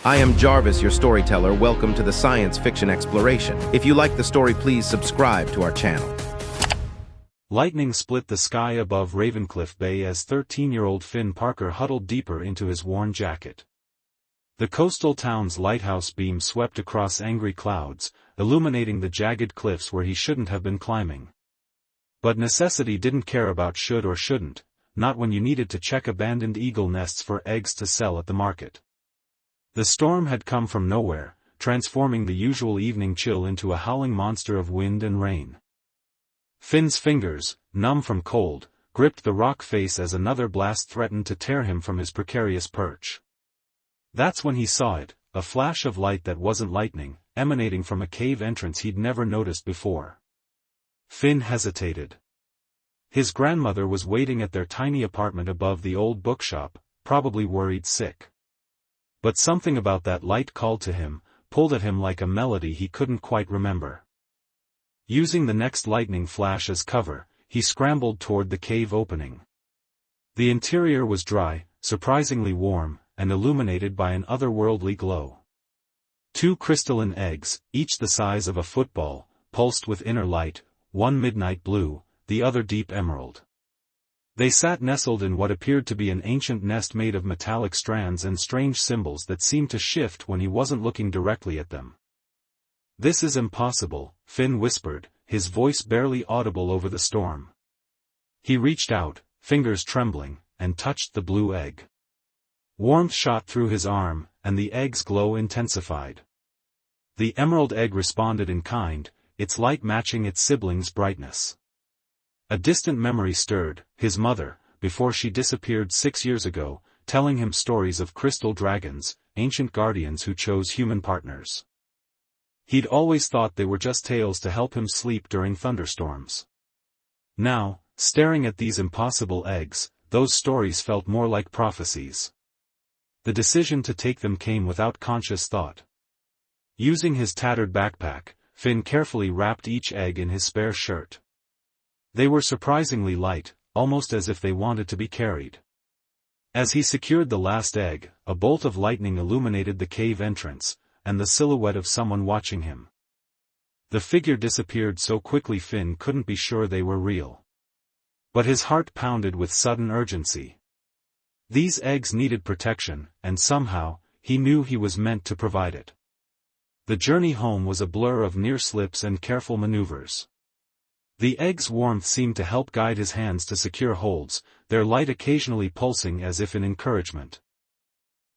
I am Jarvis, your storyteller. Welcome to the Science Fiction Exploration. If you like the story, please subscribe to our channel. Lightning split the sky above Ravencliff Bay as 13-year-old Finn Parker huddled deeper into his worn jacket. The coastal town's lighthouse beam swept across angry clouds, illuminating the jagged cliffs where he shouldn't have been climbing. But necessity didn't care about should or shouldn't, not when you needed to check abandoned eagle nests for eggs to sell at the market. The storm had come from nowhere, transforming the usual evening chill into a howling monster of wind and rain. Finn's fingers, numb from cold, gripped the rock face as another blast threatened to tear him from his precarious perch. That's when he saw it, a flash of light that wasn't lightning, emanating from a cave entrance he'd never noticed before. Finn hesitated. His grandmother was waiting at their tiny apartment above the old bookshop, probably worried sick. But something about that light called to him, pulled at him like a melody he couldn't quite remember. Using the next lightning flash as cover, he scrambled toward the cave opening. The interior was dry, surprisingly warm, and illuminated by an otherworldly glow. 2 crystalline eggs, each the size of a football, pulsed with inner light, one midnight blue, the other deep emerald. They sat nestled in what appeared to be an ancient nest made of metallic strands and strange symbols that seemed to shift when he wasn't looking directly at them. "This is impossible," Finn whispered, his voice barely audible over the storm. He reached out, fingers trembling, and touched the blue egg. Warmth shot through his arm, and the egg's glow intensified. The emerald egg responded in kind, its light matching its sibling's brightness. A distant memory stirred, his mother, before she disappeared 6 years ago, telling him stories of crystal dragons, ancient guardians who chose human partners. He'd always thought they were just tales to help him sleep during thunderstorms. Now, staring at these impossible eggs, those stories felt more like prophecies. The decision to take them came without conscious thought. Using his tattered backpack, Finn carefully wrapped each egg in his spare shirt. They were surprisingly light, almost as if they wanted to be carried. As he secured the last egg, a bolt of lightning illuminated the cave entrance, and the silhouette of someone watching him. The figure disappeared so quickly Finn couldn't be sure they were real. But his heart pounded with sudden urgency. These eggs needed protection, and somehow, he knew he was meant to provide it. The journey home was a blur of near slips and careful maneuvers. The egg's warmth seemed to help guide his hands to secure holds, their light occasionally pulsing as if in encouragement.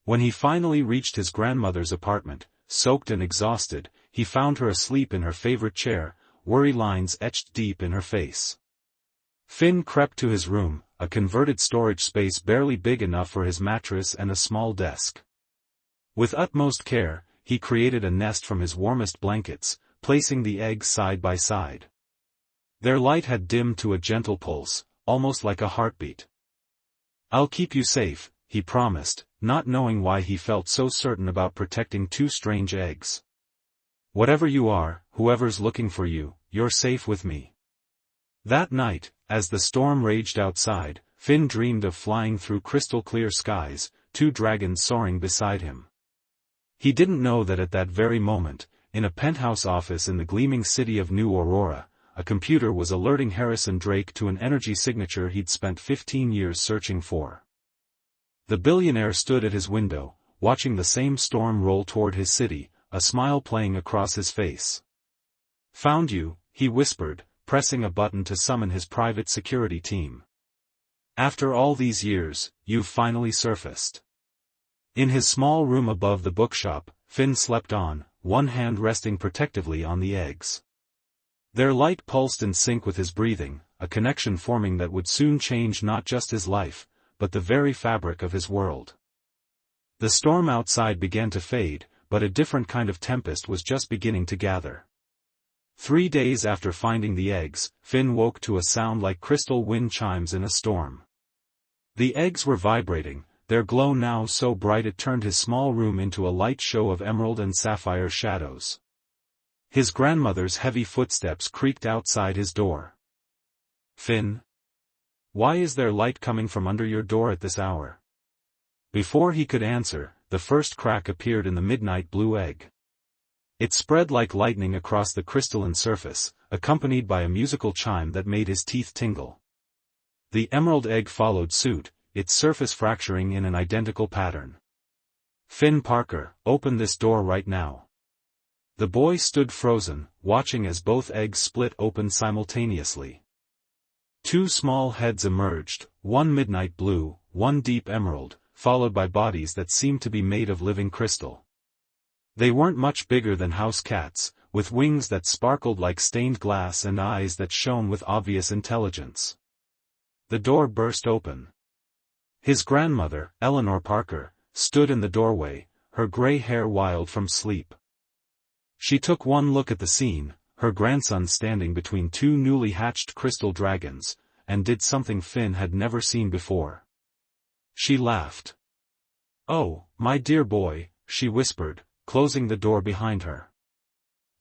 When he finally reached his grandmother's apartment, soaked and exhausted, he found her asleep in her favorite chair, worry lines etched deep in her face. Finn crept to his room, a converted storage space barely big enough for his mattress and a small desk. With utmost care, he created a nest from his warmest blankets, placing the eggs side by side. Their light had dimmed to a gentle pulse, almost like a heartbeat. "I'll keep you safe," he promised, not knowing why he felt so certain about protecting 2 strange eggs. "Whatever you are, whoever's looking for you, you're safe with me." That night, as the storm raged outside, Finn dreamed of flying through crystal-clear skies, 2 dragons soaring beside him. He didn't know that at that very moment, in a penthouse office in the gleaming city of New Aurora, a computer was alerting Harrison Drake to an energy signature he'd spent 15 years searching for. The billionaire stood at his window, watching the same storm roll toward his city, a smile playing across his face. "Found you," he whispered, pressing a button to summon his private security team. "After all these years, you've finally surfaced." In his small room above the bookshop, Finn slept on, one hand resting protectively on the eggs. Their light pulsed in sync with his breathing, a connection forming that would soon change not just his life, but the very fabric of his world. The storm outside began to fade, but a different kind of tempest was just beginning to gather. 3 days after finding the eggs, Finn woke to a sound like crystal wind chimes in a storm. The eggs were vibrating, their glow now so bright it turned his small room into a light show of emerald and sapphire shadows. His grandmother's heavy footsteps creaked outside his door. "Finn? Why is there light coming from under your door at this hour?" Before he could answer, the first crack appeared in the midnight blue egg. It spread like lightning across the crystalline surface, accompanied by a musical chime that made his teeth tingle. The emerald egg followed suit, its surface fracturing in an identical pattern. "Finn Parker, open this door right now." The boy stood frozen, watching as both eggs split open simultaneously. Two small heads emerged, one midnight blue, one deep emerald, followed by bodies that seemed to be made of living crystal. They weren't much bigger than house cats, with wings that sparkled like stained glass and eyes that shone with obvious intelligence. The door burst open. His grandmother, Eleanor Parker, stood in the doorway, her gray hair wild from sleep. She took one look at the scene, her grandson standing between two newly hatched crystal dragons, and did something Finn had never seen before. She laughed. "Oh, my dear boy," she whispered, closing the door behind her.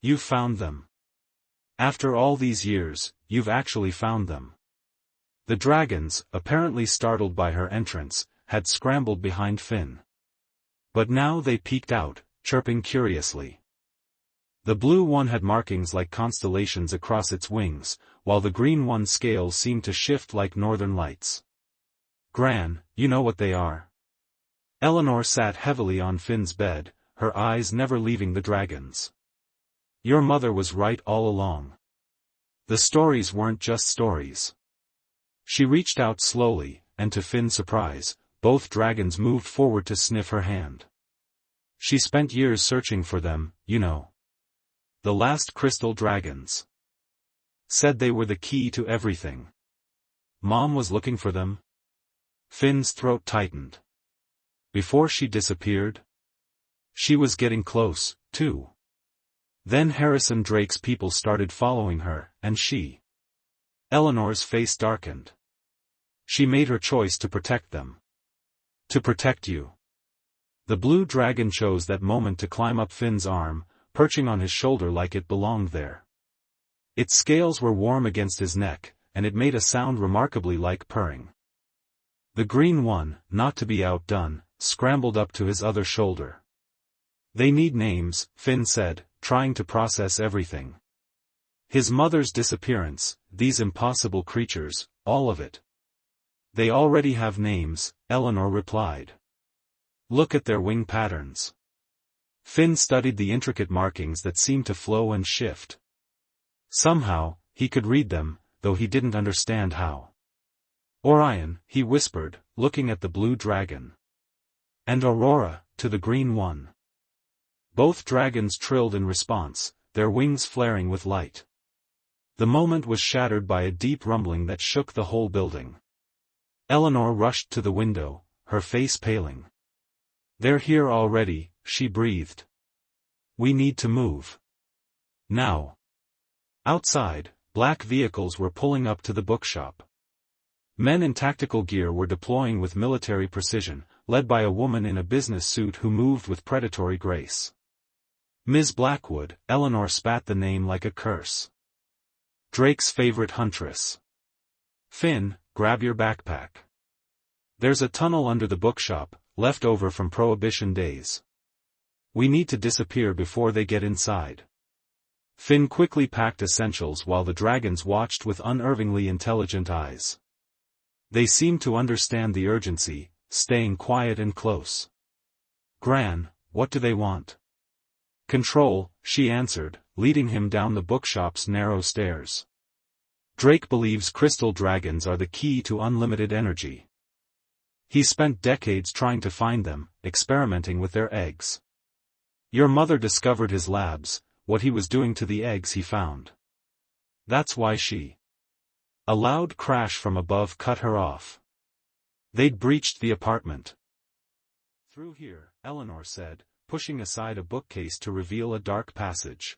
"You found them. After all these years, you've actually found them." The dragons, apparently startled by her entrance, had scrambled behind Finn. But now they peeked out, chirping curiously. The blue one had markings like constellations across its wings, while the green one's scales seemed to shift like northern lights. "Gran, you know what they are." Eleanor sat heavily on Finn's bed, her eyes never leaving the dragons. "Your mother was right all along. The stories weren't just stories." She reached out slowly, and to Finn's surprise, both dragons moved forward to sniff her hand. "She spent years searching for them, you know. The last crystal dragons. Said they were the key to everything. Mom was looking for them." Finn's throat tightened. Before she disappeared? She was getting close, too. Then Harrison Drake's people started following her, and she. Eleanor's face darkened. She made her choice to protect them. "To protect you." The blue dragon chose that moment to climb up Finn's arm, perching on his shoulder like it belonged there. Its scales were warm against his neck, and it made a sound remarkably like purring. The green one, not to be outdone, scrambled up to his other shoulder. "They need names," Finn said, trying to process everything. His mother's disappearance, these impossible creatures, all of it. "They already have names," Eleanor replied. "Look at their wing patterns." Finn studied the intricate markings that seemed to flow and shift. Somehow, he could read them, though he didn't understand how. "Orion," he whispered, looking at the blue dragon. "And Aurora," to the green one. Both dragons trilled in response, their wings flaring with light. The moment was shattered by a deep rumbling that shook the whole building. Eleanor rushed to the window, her face paling. "They're here already," she breathed. "We need to move. Now." Outside, black vehicles were pulling up to the bookshop. Men in tactical gear were deploying with military precision, led by a woman in a business suit who moved with predatory grace. "Ms. Blackwood," Eleanor spat the name like a curse. "Drake's favorite huntress. Finn, grab your backpack. There's a tunnel under the bookshop, left over from Prohibition days. We need to disappear before they get inside." Finn quickly packed essentials while the dragons watched with unervingly intelligent eyes. They seemed to understand the urgency, staying quiet and close. "Gran, what do they want?" "Control," she answered, leading him down the bookshop's narrow stairs. "Drake believes crystal dragons are the key to unlimited energy. He spent decades trying to find them, experimenting with their eggs. Your mother discovered his labs, what he was doing to the eggs he found. That's why she." A loud crash from above cut her off. They'd breached the apartment. "Through here," Eleanor said, pushing aside a bookcase to reveal a dark passage.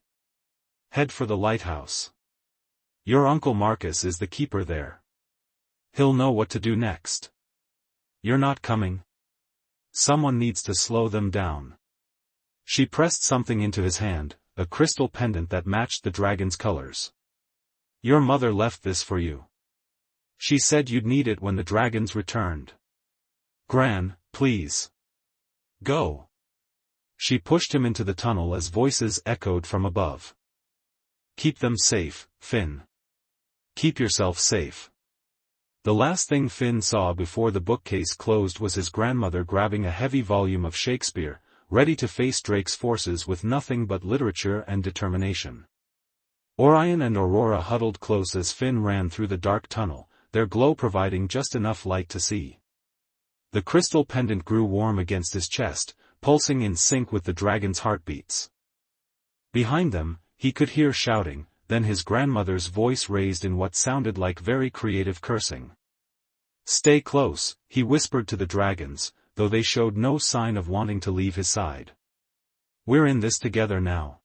"Head for the lighthouse. Your Uncle Marcus is the keeper there. He'll know what to do next. You're not coming? Someone needs to slow them down." She pressed something into his hand, a crystal pendant that matched the dragon's colors. "Your mother left this for you. She said you'd need it when the dragons returned. Gran, please. Go. She pushed him into the tunnel as voices echoed from above. Keep them safe, Finn. Keep yourself safe. The last thing Finn saw before the bookcase closed was his grandmother grabbing a heavy volume of Shakespeare, ready to face Drake's forces with nothing but literature and determination. Orion and Aurora huddled close as Finn ran through the dark tunnel, their glow providing just enough light to see. The crystal pendant grew warm against his chest, pulsing in sync with the dragon's heartbeats. Behind them, he could hear shouting, then his grandmother's voice raised in what sounded like very creative cursing. Stay close, he whispered to the dragons, though they showed no sign of wanting to leave his side. We're in this together now.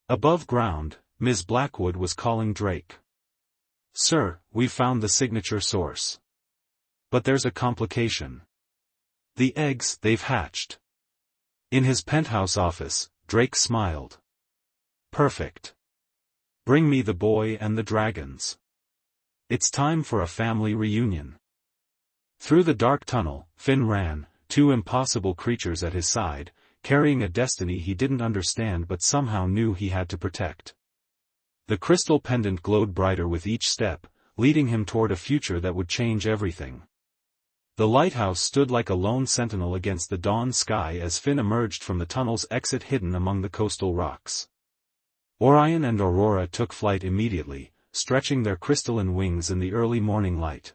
Above ground, Ms. Blackwood was calling Drake. Sir, we've found the signature source. But there's a complication. The eggs they've hatched. In his penthouse office, Drake smiled. Perfect. Bring me the boy and the dragons. It's time for a family reunion. Through the dark tunnel, Finn ran, two impossible creatures at his side, carrying a destiny he didn't understand but somehow knew he had to protect. The crystal pendant glowed brighter with each step, leading him toward a future that would change everything. The lighthouse stood like a lone sentinel against the dawn sky as Finn emerged from the tunnel's exit hidden among the coastal rocks. Orion and Aurora took flight immediately, stretching their crystalline wings in the early morning light.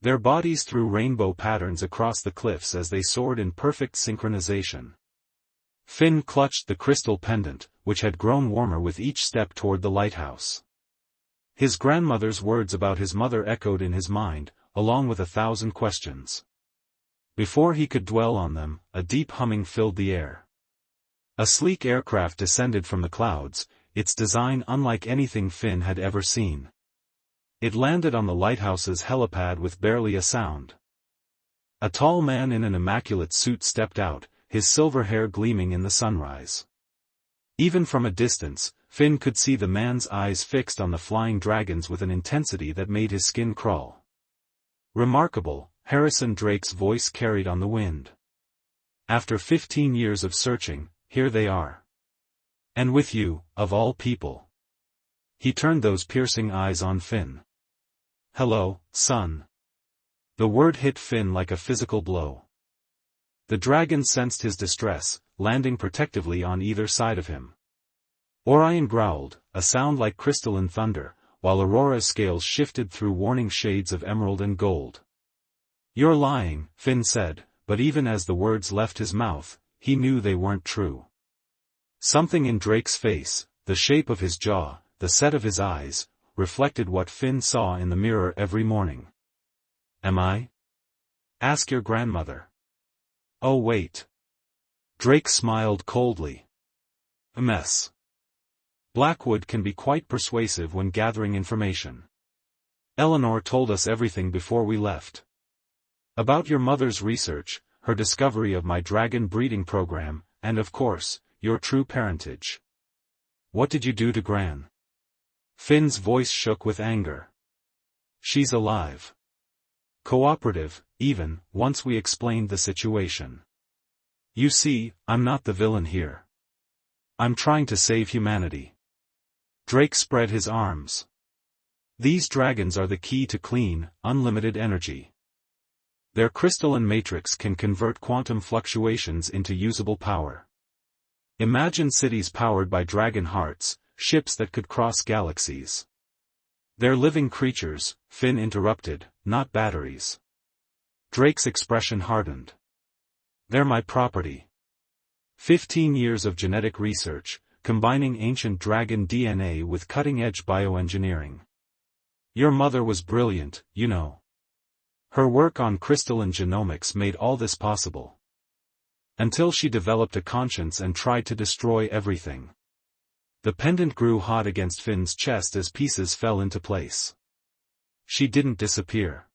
Their bodies threw rainbow patterns across the cliffs as they soared in perfect synchronization. Finn clutched the crystal pendant, which had grown warmer with each step toward the lighthouse. His grandmother's words about his mother echoed in his mind, along with 1,000 questions. Before he could dwell on them, a deep humming filled the air. A sleek aircraft descended from the clouds, its design unlike anything Finn had ever seen. It landed on the lighthouse's helipad with barely a sound. A tall man in an immaculate suit stepped out, his silver hair gleaming in the sunrise. Even from a distance, Finn could see the man's eyes fixed on the flying dragons with an intensity that made his skin crawl. Remarkable, Harrison Drake's voice carried on the wind. After 15 years of searching, here they are. And with you, of all people. He turned those piercing eyes on Finn. Hello, son. The word hit Finn like a physical blow. The dragon sensed his distress, landing protectively on either side of him. Orion growled, a sound like crystalline thunder, while Aurora's scales shifted through warning shades of emerald and gold. You're lying, Finn said, but even as the words left his mouth, he knew they weren't true. Something in Drake's face, the shape of his jaw, the set of his eyes, reflected what Finn saw in the mirror every morning. Am I? Ask your grandmother. Oh wait. Drake smiled coldly. A mess. Blackwood can be quite persuasive when gathering information. Eleanor told us everything before we left. About your mother's research, her discovery of my dragon breeding program, and of course, your true parentage. What did you do to Gran? Finn's voice shook with anger. She's alive. Cooperative, even, once we explained the situation. You see, I'm not the villain here. I'm trying to save humanity. Drake spread his arms. These dragons are the key to clean, unlimited energy. Their crystalline matrix can convert quantum fluctuations into usable power. Imagine cities powered by dragon hearts, ships that could cross galaxies. They're living creatures, Finn interrupted, not batteries. Drake's expression hardened. They're my property. 15 years of genetic research, combining ancient dragon DNA with cutting-edge bioengineering. Your mother was brilliant, you know. Her work on crystalline genomics made all this possible. Until she developed a conscience and tried to destroy everything. The pendant grew hot against Finn's chest as pieces fell into place. She didn't disappear.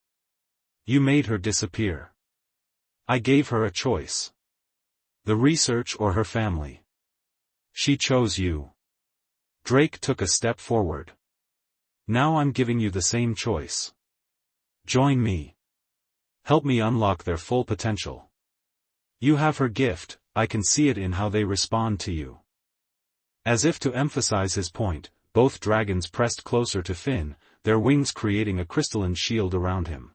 You made her disappear. I gave her a choice. The research or her family. She chose you. Drake took a step forward. Now I'm giving you the same choice. Join me. Help me unlock their full potential. You have her gift, I can see it in how they respond to you. As if to emphasize his point, both dragons pressed closer to Finn, their wings creating a crystalline shield around him.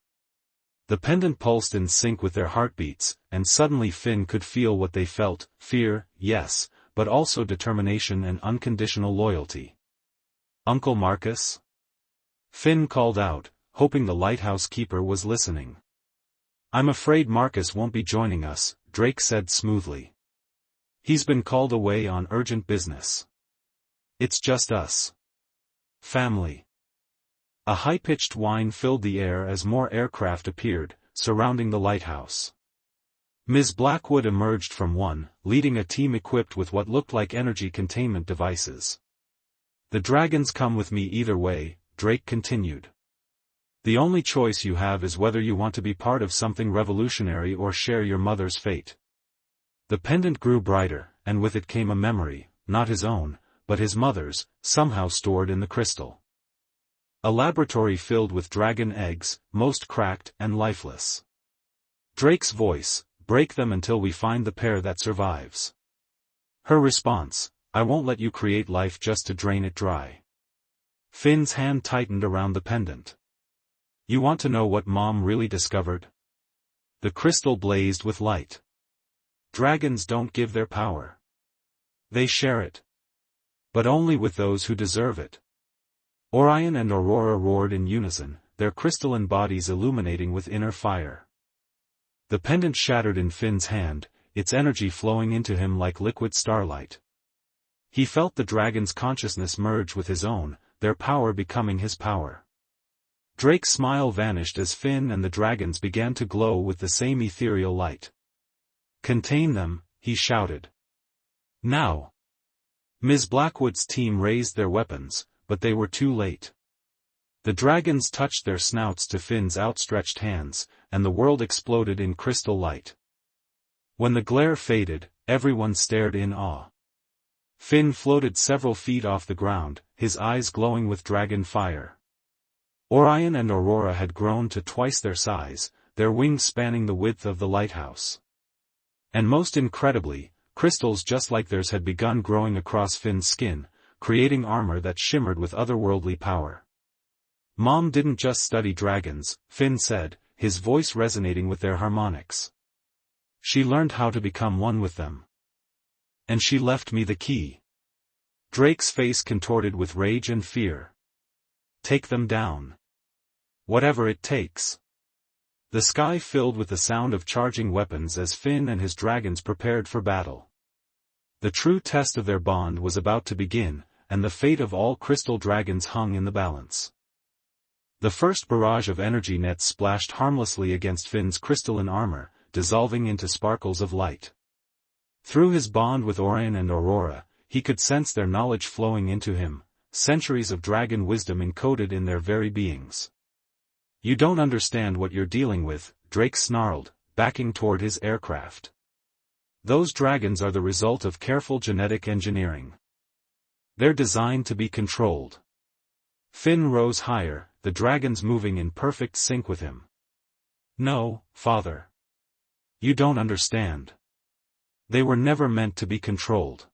The pendant pulsed in sync with their heartbeats, and suddenly Finn could feel what they felt: fear, yes, but also determination and unconditional loyalty. "Uncle Marcus?" Finn called out, hoping the lighthouse keeper was listening. "I'm afraid Marcus won't be joining us," Drake said smoothly. "He's been called away on urgent business. It's just us. Family." A high-pitched whine filled the air as more aircraft appeared, surrounding the lighthouse. Ms. Blackwood emerged from one, leading a team equipped with what looked like energy containment devices. "The dragons come with me either way," Drake continued. "The only choice you have is whether you want to be part of something revolutionary or share your mother's fate." The pendant grew brighter, and with it came a memory, not his own, but his mother's, somehow stored in the crystal. A laboratory filled with dragon eggs, most cracked and lifeless. Drake's voice: "Break them until we find the pair that survives." Her response: "I won't let you create life just to drain it dry." Finn's hand tightened around the pendant. "You want to know what Mom really discovered?" The crystal blazed with light. "Dragons don't give their power. They share it. But only with those who deserve it." Orion and Aurora roared in unison, their crystalline bodies illuminating with inner fire. The pendant shattered in Finn's hand, its energy flowing into him like liquid starlight. He felt the dragon's consciousness merge with his own, their power becoming his power. Drake's smile vanished as Finn and the dragons began to glow with the same ethereal light. "Contain them," he shouted. "Now!" Ms. Blackwood's team raised their weapons, but they were too late. The dragons touched their snouts to Finn's outstretched hands, and the world exploded in crystal light. When the glare faded, everyone stared in awe. Finn floated several feet off the ground, his eyes glowing with dragon fire. Orion and Aurora had grown to twice their size, their wings spanning the width of the lighthouse. And most incredibly, crystals just like theirs had begun growing across Finn's skin, creating armor that shimmered with otherworldly power. "Mom didn't just study dragons," Finn said, his voice resonating with their harmonics. "She learned how to become one with them. And she left me the key." Drake's face contorted with rage and fear. "Take them down. Whatever it takes." The sky filled with the sound of charging weapons as Finn and his dragons prepared for battle. The true test of their bond was about to begin, and the fate of all crystal dragons hung in the balance. The first barrage of energy nets splashed harmlessly against Finn's crystalline armor, dissolving into sparkles of light. Through his bond with Orion and Aurora, he could sense their knowledge flowing into him, centuries of dragon wisdom encoded in their very beings. "You don't understand what you're dealing with," Drake snarled, backing toward his aircraft. "Those dragons are the result of careful genetic engineering. They're designed to be controlled." Finn rose higher, the dragons moving in perfect sync with him. "No, Father. You don't understand. They were never meant to be controlled.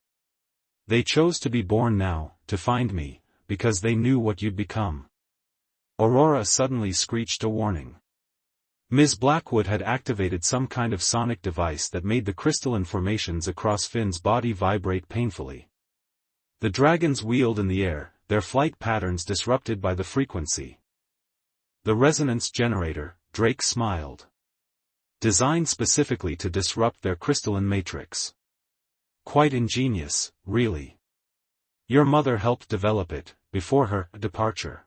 They chose to be born now, to find me, because they knew what you'd become." Aurora suddenly screeched a warning. Ms. Blackwood had activated some kind of sonic device that made the crystalline formations across Finn's body vibrate painfully. The dragons wheeled in the air, their flight patterns disrupted by the frequency. "The resonance generator," Drake smiled. "Designed specifically to disrupt their crystalline matrix. Quite ingenious, really. Your mother helped develop it, before her departure."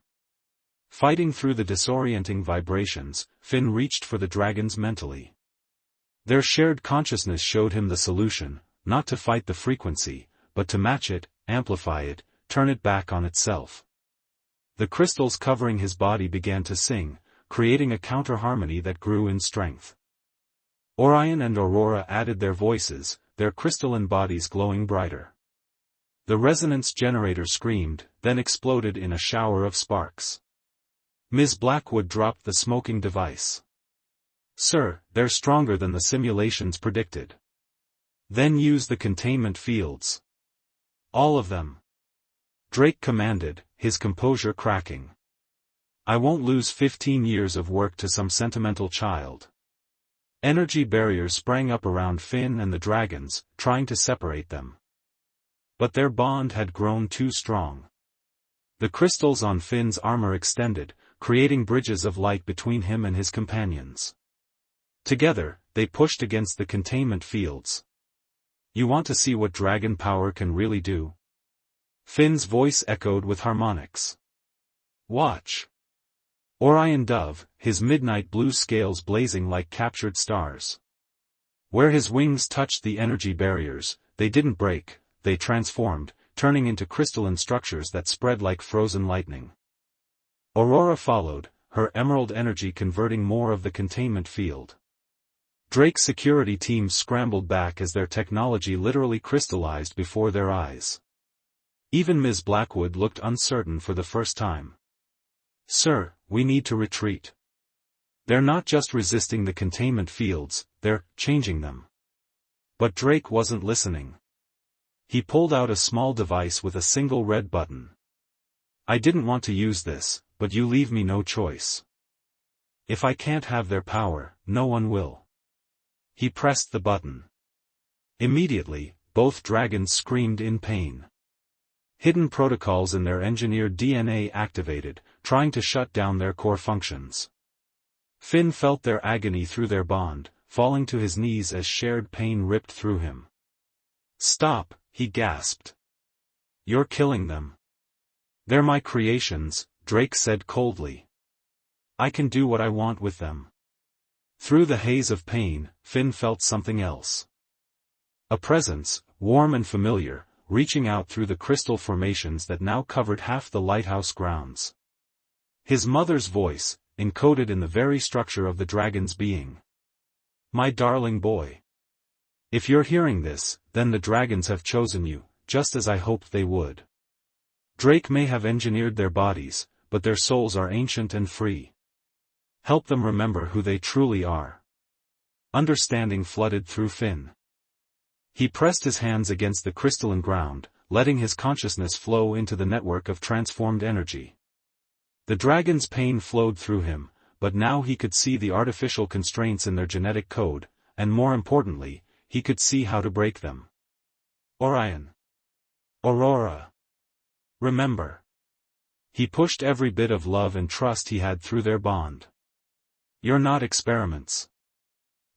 Fighting through the disorienting vibrations, Finn reached for the dragons mentally. Their shared consciousness showed him the solution, not to fight the frequency, but to match it, amplify it, turn it back on itself. The crystals covering his body began to sing, creating a counter-harmony that grew in strength. Orion and Aurora added their voices, their crystalline bodies glowing brighter. The resonance generator screamed, then exploded in a shower of sparks. Ms. Blackwood dropped the smoking device. Sir, they're stronger than the simulations predicted. Then use the containment fields. All of them. Drake commanded, his composure cracking. I won't lose 15 years of work to some sentimental child. Energy barriers sprang up around Finn and the dragons, trying to separate them. But their bond had grown too strong. The crystals on Finn's armor extended, creating bridges of light between him and his companions. Together, they pushed against the containment fields. You want to see what dragon power can really do? Finn's voice echoed with harmonics. Watch. Orion Dove, his midnight blue scales blazing like captured stars. Where his wings touched the energy barriers, they didn't break, they transformed, turning into crystalline structures that spread like frozen lightning. Aurora followed, her emerald energy converting more of the containment field. Drake's security teams scrambled back as their technology literally crystallized before their eyes. Even Ms. Blackwood looked uncertain for the first time. Sir, we need to retreat. They're not just resisting the containment fields, they're changing them. But Drake wasn't listening. He pulled out a small device with a single red button. I didn't want to use this, but you leave me no choice. If I can't have their power, no one will. He pressed the button. Immediately, both dragons screamed in pain. Hidden protocols in their engineered DNA activated, trying to shut down their core functions. Finn felt their agony through their bond, falling to his knees as shared pain ripped through him. Stop, he gasped. You're killing them. They're my creations, Drake said coldly. I can do what I want with them. Through the haze of pain, Finn felt something else. A presence, warm and familiar, reaching out through the crystal formations that now covered half the lighthouse grounds. His mother's voice, encoded in the very structure of the dragon's being. My darling boy. If you're hearing this, then the dragons have chosen you, just as I hoped they would. Drake may have engineered their bodies, but their souls are ancient and free. Help them remember who they truly are. Understanding flooded through Finn. He pressed his hands against the crystalline ground, letting his consciousness flow into the network of transformed energy. The dragon's pain flowed through him, but now he could see the artificial constraints in their genetic code, and more importantly, he could see how to break them. Orion. Aurora. Remember. He pushed every bit of love and trust he had through their bond. You're not experiments.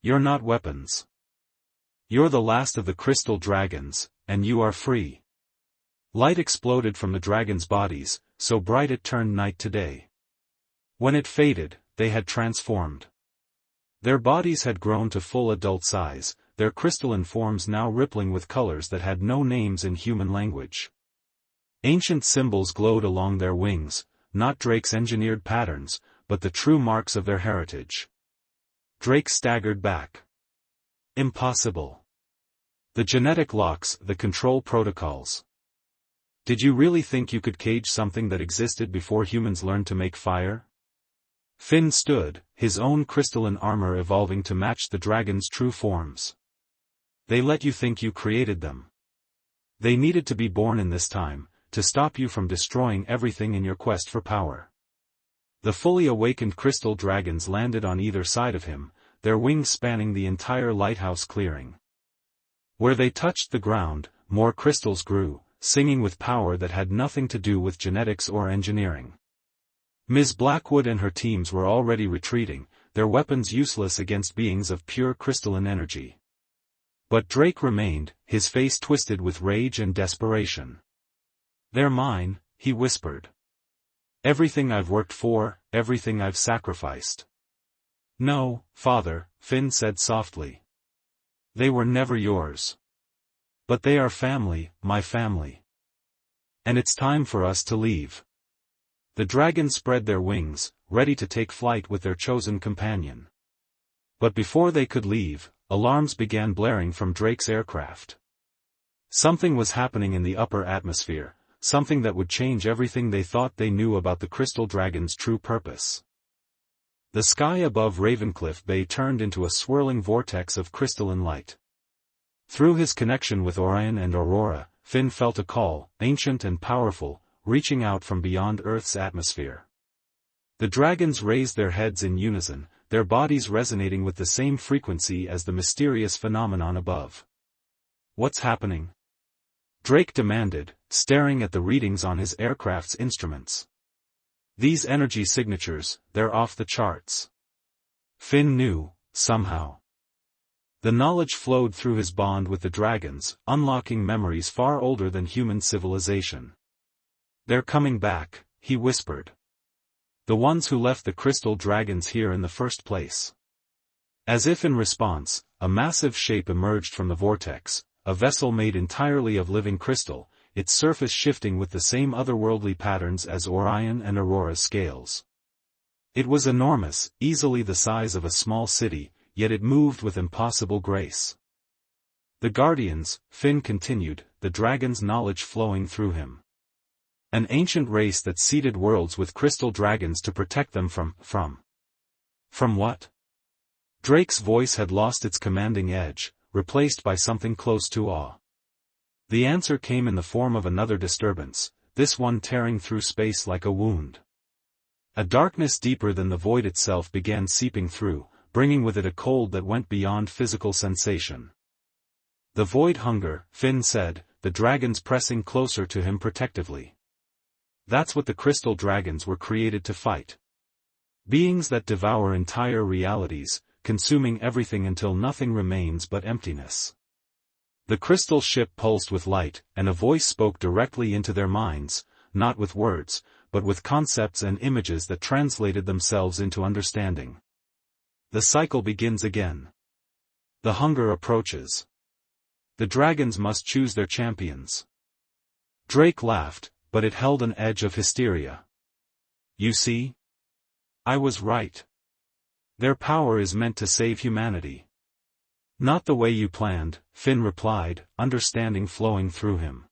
You're not weapons. You're the last of the crystal dragons, and you are free. Light exploded from the dragons' bodies, so bright it turned night to day. When it faded, they had transformed. Their bodies had grown to full adult size, their crystalline forms now rippling with colors that had no names in human language. Ancient symbols glowed along their wings, not Drake's engineered patterns, but the true marks of their heritage. Drake staggered back. Impossible. The genetic locks, the control protocols. Did you really think you could cage something that existed before humans learned to make fire? Finn stood, his own crystalline armor evolving to match the dragon's true forms. They let you think you created them. They needed to be born in this time, to stop you from destroying everything in your quest for power. The fully awakened crystal dragons landed on either side of him, their wings spanning the entire lighthouse clearing. Where they touched the ground, more crystals grew, singing with power that had nothing to do with genetics or engineering. Ms. Blackwood and her teams were already retreating, their weapons useless against beings of pure crystalline energy. But Drake remained, his face twisted with rage and desperation. They're mine, he whispered. Everything I've worked for, everything I've sacrificed. No, father, Finn said softly. They were never yours. But they are family, my family. And it's time for us to leave. The dragons spread their wings, ready to take flight with their chosen companion. But before they could leave, alarms began blaring from Drake's aircraft. Something was happening in the upper atmosphere, something that would change everything they thought they knew about the crystal dragon's true purpose. The sky above Ravencliff Bay turned into a swirling vortex of crystalline light. Through his connection with Orion and Aurora, Finn felt a call, ancient and powerful, reaching out from beyond Earth's atmosphere. The dragons raised their heads in unison, their bodies resonating with the same frequency as the mysterious phenomenon above. "What's happening?" Drake demanded, staring at the readings on his aircraft's instruments. "These energy signatures, they're off the charts." Finn knew, somehow. The knowledge flowed through his bond with the dragons, unlocking memories far older than human civilization. "They're coming back," he whispered. "The ones who left the crystal dragons here in the first place." As if in response, a massive shape emerged from the vortex, a vessel made entirely of living crystal, its surface shifting with the same otherworldly patterns as Orion and Aurora's scales. It was enormous, easily the size of a small city, yet it moved with impossible grace. "The Guardians," Finn continued, the dragon's knowledge flowing through him. "An ancient race that seeded worlds with crystal dragons to protect them from what?" Drake's voice had lost its commanding edge, replaced by something close to awe. The answer came in the form of another disturbance, this one tearing through space like a wound. A darkness deeper than the void itself began seeping through, bringing with it a cold that went beyond physical sensation. "The void hunger," Finn said, the dragons pressing closer to him protectively. "That's what the crystal dragons were created to fight. Beings that devour entire realities, consuming everything until nothing remains but emptiness." The crystal ship pulsed with light, and a voice spoke directly into their minds, not with words, but with concepts and images that translated themselves into understanding. "The cycle begins again. The hunger approaches. The dragons must choose their champions." Drake laughed, but it held an edge of hysteria. "You see? I was right. Their power is meant to save humanity." "Not the way you planned," Finn replied, understanding flowing through him.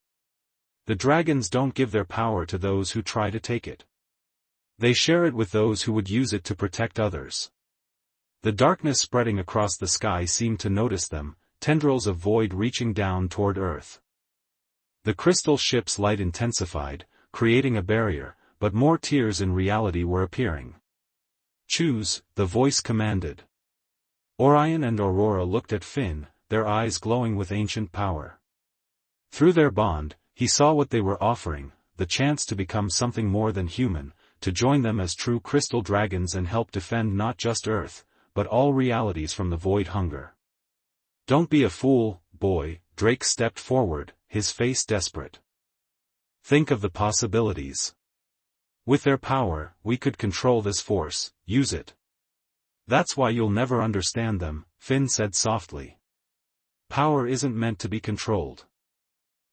"The dragons don't give their power to those who try to take it. They share it with those who would use it to protect others." The darkness spreading across the sky seemed to notice them, tendrils of void reaching down toward Earth. The crystal ship's light intensified, creating a barrier, but more tiers in reality were appearing. "Choose," the voice commanded. Orion and Aurora looked at Finn, their eyes glowing with ancient power. Through their bond, he saw what they were offering, the chance to become something more than human, to join them as true crystal dragons and help defend not just Earth, but all realities from the void hunger. "Don't be a fool, boy," Drake stepped forward, his face desperate. "Think of the possibilities. With their power, we could control this force, use it." "That's why you'll never understand them," Finn said softly. "Power isn't meant to be controlled.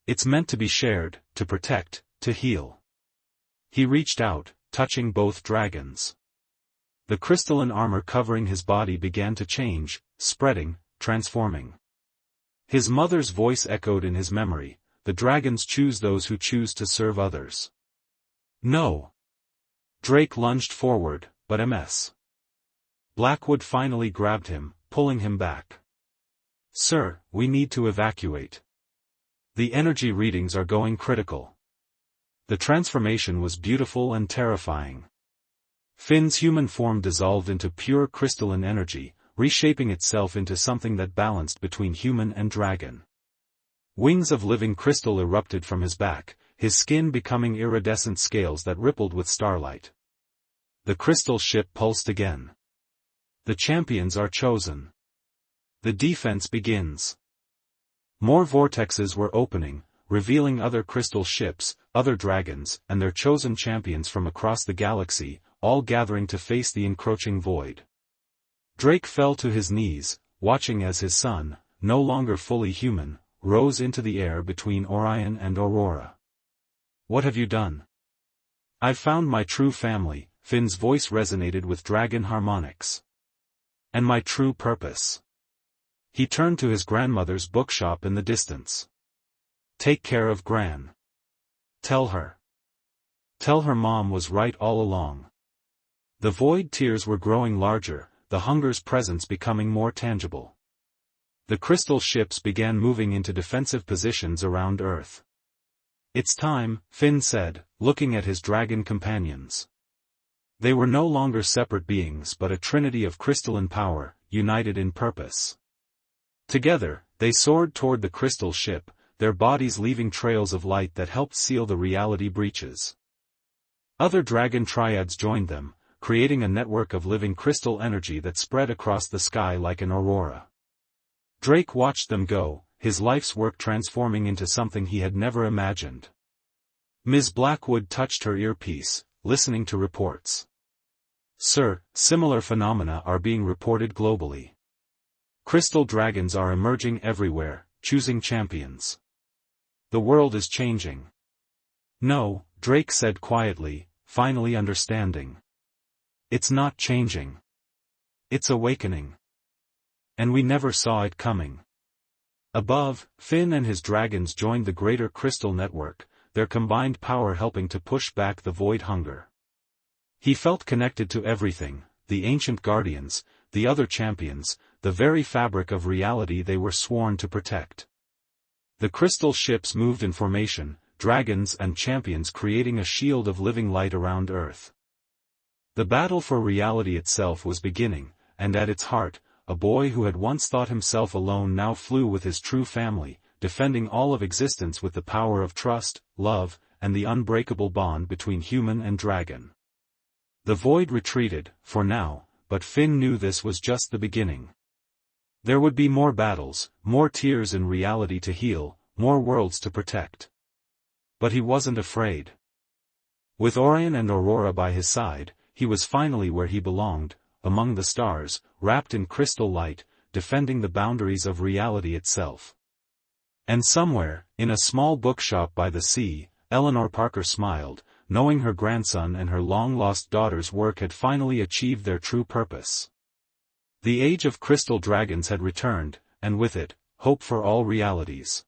It's meant to be shared, to protect, to heal." He reached out, touching both dragons. The crystalline armor covering his body began to change, spreading, transforming. His mother's voice echoed in his memory, "The dragons choose those who choose to serve others." "No." Drake lunged forward, but Ms. Blackwood finally grabbed him, pulling him back. "Sir, we need to evacuate. The energy readings are going critical." The transformation was beautiful and terrifying. Finn's human form dissolved into pure crystalline energy, reshaping itself into something that balanced between human and dragon. Wings of living crystal erupted from his back, his skin becoming iridescent scales that rippled with starlight. The crystal ship pulsed again. "The champions are chosen. The defense begins." More vortexes were opening, revealing other crystal ships, other dragons, and their chosen champions from across the galaxy, all gathering to face the encroaching void. Drake fell to his knees, watching as his son, no longer fully human, rose into the air between Orion and Aurora. "What have you done?" "I've found my true family," Finn's voice resonated with dragon harmonics. "And my true purpose." He turned to his grandmother's bookshop in the distance. "Take care of Gran. Tell her. Tell her Mom was right all along." The void tiers were growing larger, the hunger's presence becoming more tangible. The crystal ships began moving into defensive positions around Earth. "It's time," Finn said, looking at his dragon companions. They were no longer separate beings but a trinity of crystalline power, united in purpose. Together, they soared toward the crystal ship, their bodies leaving trails of light that helped seal the reality breaches. Other dragon triads joined them, creating a network of living crystal energy that spread across the sky like an aurora. Drake watched them go, his life's work transforming into something he had never imagined. Ms. Blackwood touched her earpiece, listening to reports. "Sir, similar phenomena are being reported globally. Crystal dragons are emerging everywhere, choosing champions. The world is changing." "No," Drake said quietly, finally understanding. "It's not changing. It's awakening. And we never saw it coming." Above, Finn and his dragons joined the greater crystal network, their combined power helping to push back the void hunger. He felt connected to everything, the ancient guardians, the other champions, the very fabric of reality they were sworn to protect. The crystal ships moved in formation, dragons and champions creating a shield of living light around Earth. The battle for reality itself was beginning, and at its heart, a boy who had once thought himself alone now flew with his true family, defending all of existence with the power of trust, love, and the unbreakable bond between human and dragon. The void retreated, for now, but Finn knew this was just the beginning. There would be more battles, more tears in reality to heal, more worlds to protect. But he wasn't afraid. With Orion and Aurora by his side, he was finally where he belonged, among the stars, wrapped in crystal light, defending the boundaries of reality itself. And somewhere, in a small bookshop by the sea, Eleanor Parker smiled, knowing her grandson and her long-lost daughter's work had finally achieved their true purpose. The age of crystal dragons had returned, and with it, hope for all realities.